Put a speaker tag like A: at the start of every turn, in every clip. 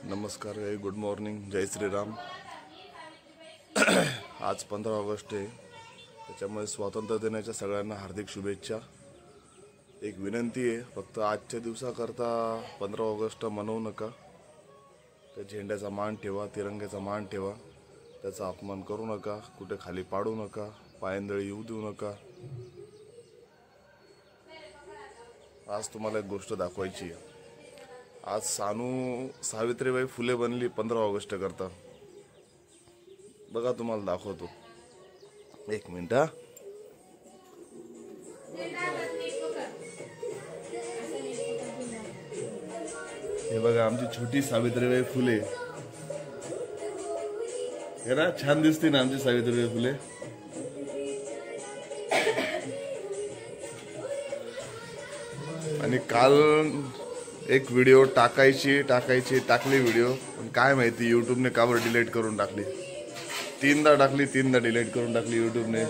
A: नमस्कार आहे, good morning, जय श्रीराम। आज 15 ऑगस्ट आहे, त्याच्यामुळे स्वातंत्र्य दिनाच्या सगळ्यांना हार्दिक शुभेच्छा। एक विनंती आहे, फक्त आजच्या दिवसाकरता 15 ऑगस्ट मनवू नका। त्या झेंड्याचा मान ठेवा, तिरंग्याचा मान ठेवा, त्याचा अपमान करू नका, कुठे खाली पाडू नका, पायंदळी येऊ देऊ नका। आज तुम्हाला एक गोष्ट दाखवायची आहे। आज सावित्रीबाई फुले बनली 15 ऑगस्ट करता। बघा तुम्हाला दाखवतो, एक मिनिट। हे बघा आमची छोटी सावित्रीबाई फुले, हे ना छान दिसते ना आमची सावित्रीबाई फुले। आणि काल एक व्हिडिओ टाकली व्हिडिओ, पण काय माहिती युट्यूबने का बरं डिलीट करून टाकली। तीनदा डिलीट करून टाकली युट्यूबने।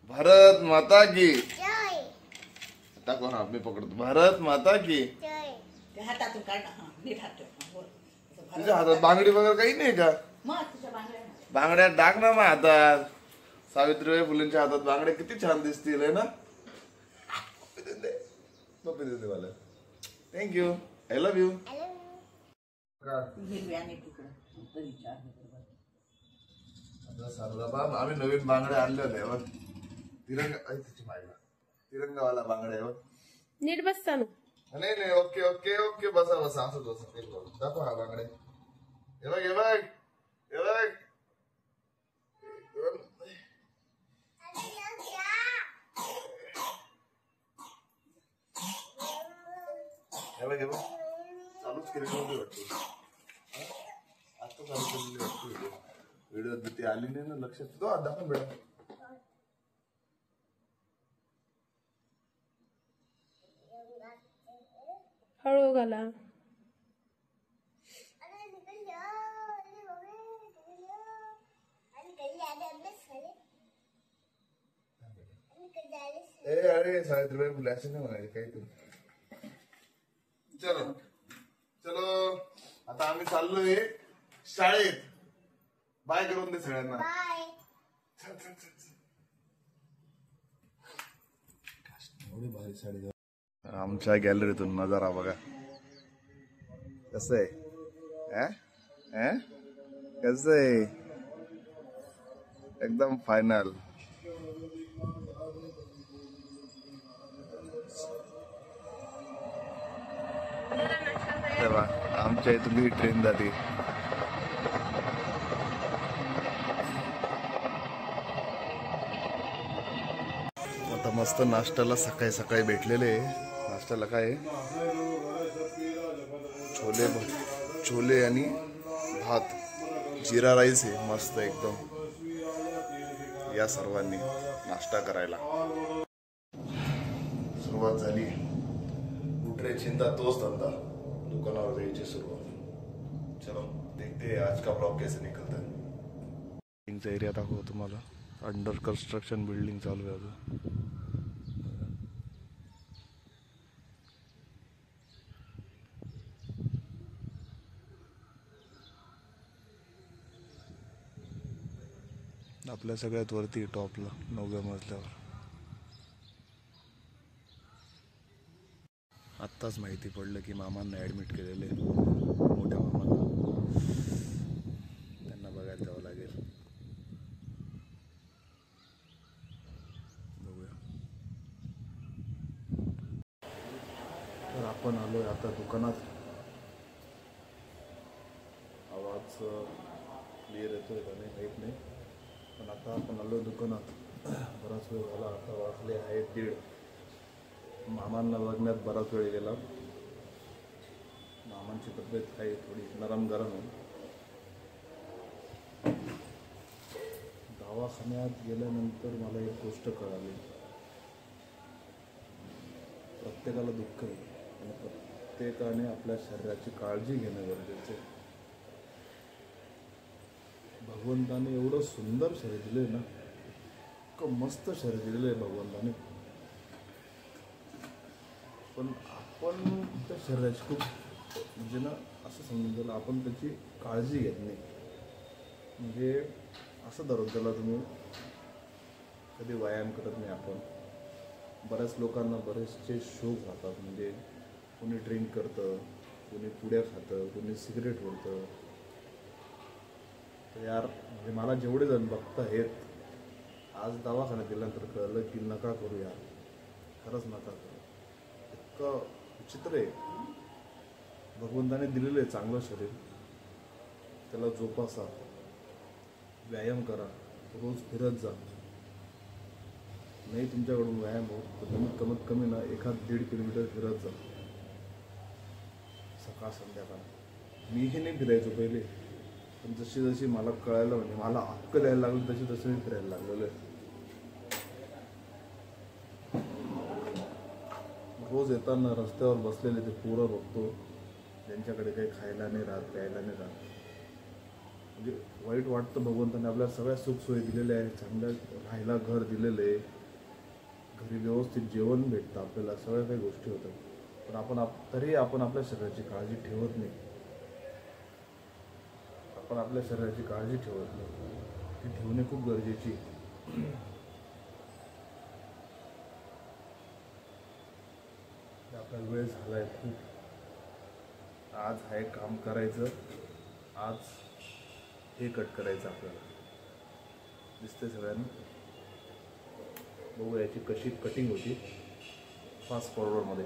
A: भारत माता की टाको ना, मी पकडतो। भारत माता की। तुझ्या हातात बांगडी वगैरे काही नाही का? बांगड्या टाक ना मग हातात। सावित्रीबाई फुलेंच्या हातात बांगड्या किती छान दिसतील आहे ना। मला थँक्यू, आय लव्ह यू। आम्ही नवीन बांगड्या आणल्या होत्या, तिरंगावाला बांगड्या।
B: नीट बसता ना।
A: नाही, ओके ओके ओके, बसा असं दाखव हा बांगड्या। हे बघ चालूच केली नव्हती वाटतं, आता चालू केलेली वाटतं व्हिडिओ ती आली नाही ना लक्षात। दाखव बेटा,
B: हळू घाला।
A: अरे सावित्रीबाई फुले असे नाही म्हणाले काही तू। चलो आता आम्ही चाललोय शाळेत। बाय करून दे सगळ्यांना। एवढी भारी साडी। आमच्या गॅलरीतून नजारा बघा कसं आहे, कसं आहे, एकदम फायनल। आमच्या इथून ही ट्रेन जाते। आता मस्त नाश्त्याला सकाळी भेटलेले। नाश्त्याला काय छोले आणि भात, जिरा राईस आहे मस्त एकदम। या सर्वांनी नाश्ता करायला सुरुवात झाली। उठरे चिंता तोच धंदा, दुकानावर जायची सुरुवात। चलो देखते हैं आज का ब्लॉग कैसे निकलता है। बिल्डिंगचा एरिया दाखवतो तुम्हाला। अंडर कंस्ट्रक्शन बिल्डिंग चालू आहे अजून। आपल्या सगळ्यात वरती टॉपला 9व्या मजल्यावर। आत्ताच माहिती पडलं की मामांना ॲडमिट केलेले, मोठ्या मामांना। त्यांना बघायला जावं लागेल, बघूया। तर आपण आलोय आता दुकानात। आवाज क्लिअर येतोय का नाही माहीत नाही, पण आता आपण आलोय दुकानात। बराच वेळ झाला, आता वाजले आहे 1:30। मामांना बघण्यात बराच वेळ गेला। मामांची तब्येत काही थोडी नरम गरम आहे। दवाखान्यात गेल्यानंतर मला एक गोष्ट कळाली, प्रत्येकाला दुःख आहे आणि प्रत्येकाने आपल्या शरीराची काळजी घेणं गरजेचं आहे। भगवंताने एवढं सुंदर शरीर दिले ना, इतकं मस्त शरीर दिलेलं आहे भगवंताने, पण आपण त्या शरीराची खूप म्हणजे ना असं समजून आपण त्याची काळजी घेत नाही. म्हणजे असं धरून त्याला तुम्ही कधी व्यायाम करत नाही आपण. बऱ्याच लोकांना बरेचसे शौक राहतात, म्हणजे कोणी ड्रिंक करतं, कोणी पुड्या खातं, कोणी सिगरेट ओढतं. तर यार म्हणजे मला जेवढे जण बघता आहेत, आज दवाखान्यात गेल्यानंतर कळलं की नका करू यार, खरंच नका करू. इतकं विचित्र आहे. भगवंताने दिलेलं आहे चांगलं शरीर, त्याला जोपासा, व्यायाम करा, रोज फिरत जा. नाही तुमच्याकडून व्यायाम होत तर तुम्ही कमीत कमी ना 1-1.5 किलोमीटर फिरत जा सकाळ संध्याकाळ. मीही नाही फिरायचो पहिले, पण जशी जशी मला कळायला म्हणजे मला अक्कल यायला लागली तशी तसं मी फिरायला लागलेलो आहे. रोज येताना रस्त्यावर बसलेले ते पोरं बघतो ज्यांच्याकडे काही खायला नाही राहत, प्यायला नाही राहत. म्हणजे वाईट वाटतं. भगवंताने आपल्याला सगळ्या सुखसोयी दिलेल्या आहे, चांगल्या राहायला घर दिलेलं आहे, घरी व्यवस्थित जेवण भेटतं आपल्याला, सगळ्या काही गोष्टी होतात. पण तरी आपण आपल्या शरीराची काळजी ठेवत नाही. आपण आपल्या शरीराची काळजी ठेवत नाही. ती ठेवणे खूप गरजेची. आपला वेळ झालाय खूप. आज आहे काम करायचं, आज हे कट करायचं आपल्याला. दिसते सगळ्यांना. बघू याची कशी कटिंग होती फास्ट फॉरवर्डमध्ये.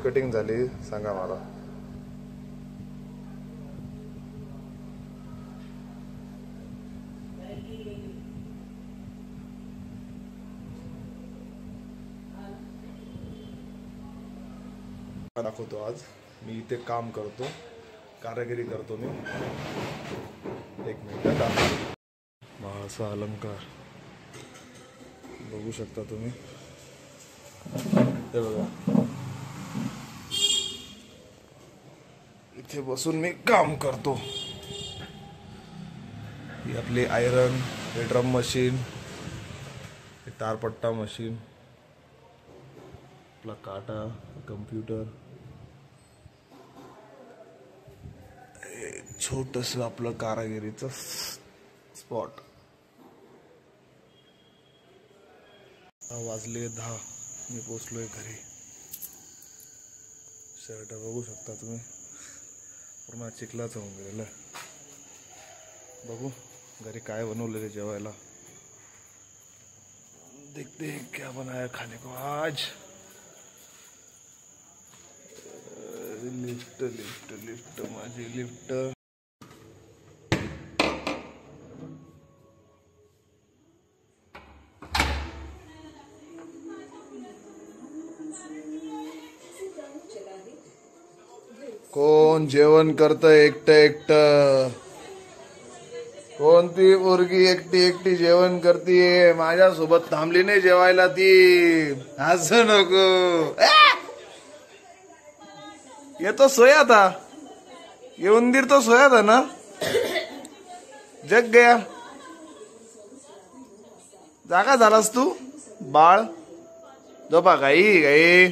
A: कटिंग झाली सांगा मला. दाखवतो आज मी इथे काम करतो, कारागिरी करतो मी. एक मिनिट दाखवतो. महासा अलंकार बघू शकता तुम्ही. हे बघा इथे बसून मी काम करतो. ही आपली आयरन, हे ड्रम मशीन, हे तारपट्टा मशीन, आपला काटा, कम्प्युटर, छोटस आपलं कारागिरीचं स्पॉट. वाजले 10, मी पोचलोय घरी. शर्ट बघू शकता तुम्ही पूर्ण चिखलाच होऊन गेलेलं. बघू घरी काय बनवलेलं जेवायला. देखते हैं क्या बनाया खाने को आज. लिफ्ट लिफ्ट लिफ्ट माझी लिफ्ट. कोण जेवण करत एकटं एकटं. कोणती पोरगी एकटी एकटी जेवण करतीये. माझ्यासोबत थांबली नाही जेवायला ती. असं नको. ये तो सोया था, ये उंदीर तो सोया था ना, जग गया. जागा झालास तू बाळ. झोपा गाई गाई.